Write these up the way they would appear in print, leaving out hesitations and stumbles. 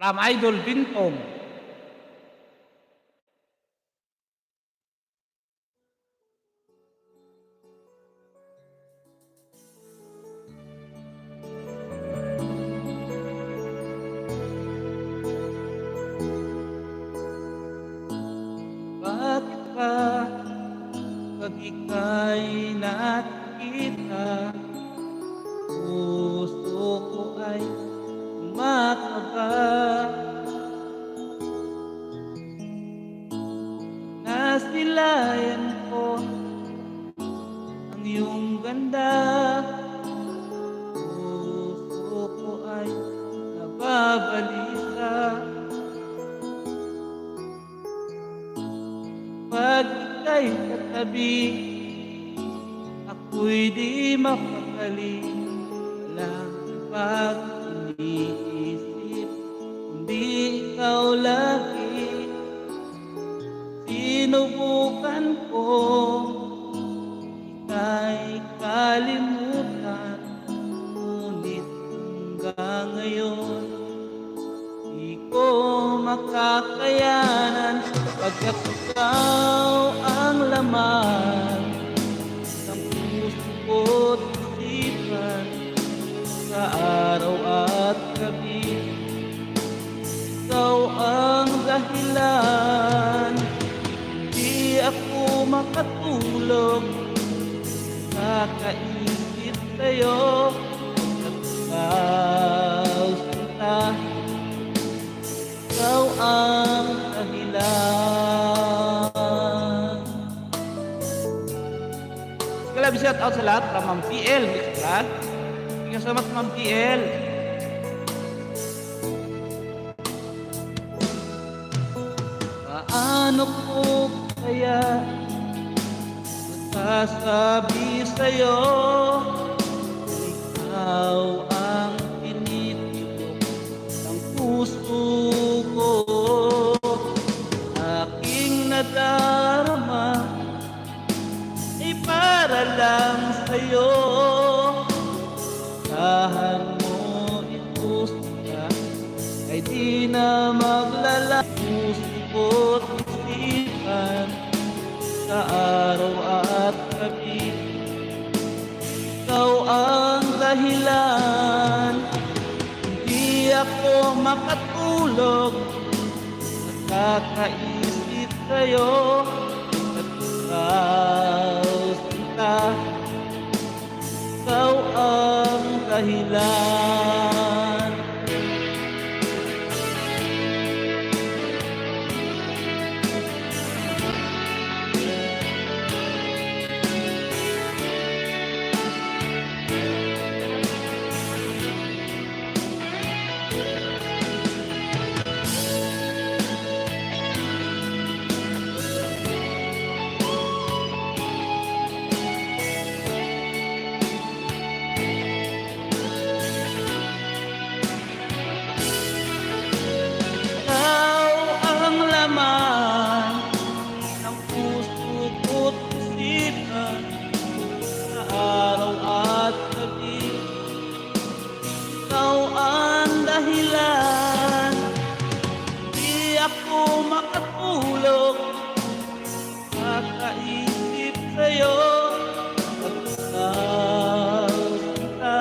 from Idol Bintong. Bakit ba pag ika'y nakita, puso ko ay kumakaba? Nasilayan ko ang iyong ganda, puso ko ay nababalisa. Pag ika'y katabi, ako'y di mapakali. Walang pag iniisip, kundi ikaw lagi. Sinubukan ko, ika'y kalimutan, ngunit hanggang ngayon di ko makakayanan. Pagkat ikaw ang laman ng puso ko't isipan, sa araw at gabi. Ikaw ang dahilan, di ako makatulog, kakaisip sa'yo. At ikaw sinta, ikaw ang dahilan. Kalab shout out sa lahat from Ma'am PL Mix Vlog. Thank you so much, Ma'am PL. Paano ko kaya sasabi sa'yo, ikaw ang tinitibok ng puso ko. Aking nadarama ay para lang sa'yo. Dahan mo ito sila ay di na maglala. Puso ko't isipan, sa araw at gabi. Ikaw ang dahilan, hindi ako makatulog, nakakaisip sa'yo. At ikaw sinta, ikaw ang dahilan. Araw at gabi, ikaw ang dahilan, di ako makatulog, kakaisip sa'yo. At ikaw sinta,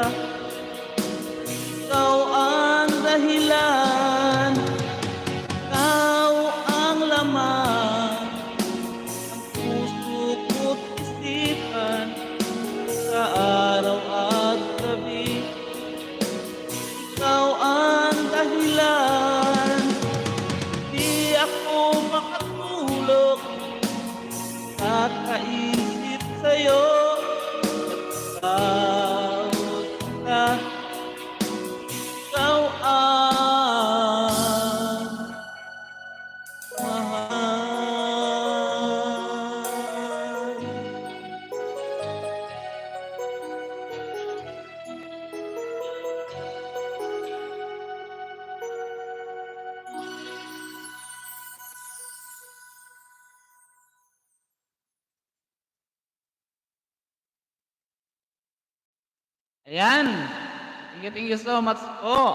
ikaw ang dahilan, ikaw ang laman ng puso ko't isipan, sa araw at gabi. Ikaw ang dahilan, di ako makatulog, kakaisip sa'yo. Ikaw sinta, ikaw ang mahal. Ayan. Thank you so much po.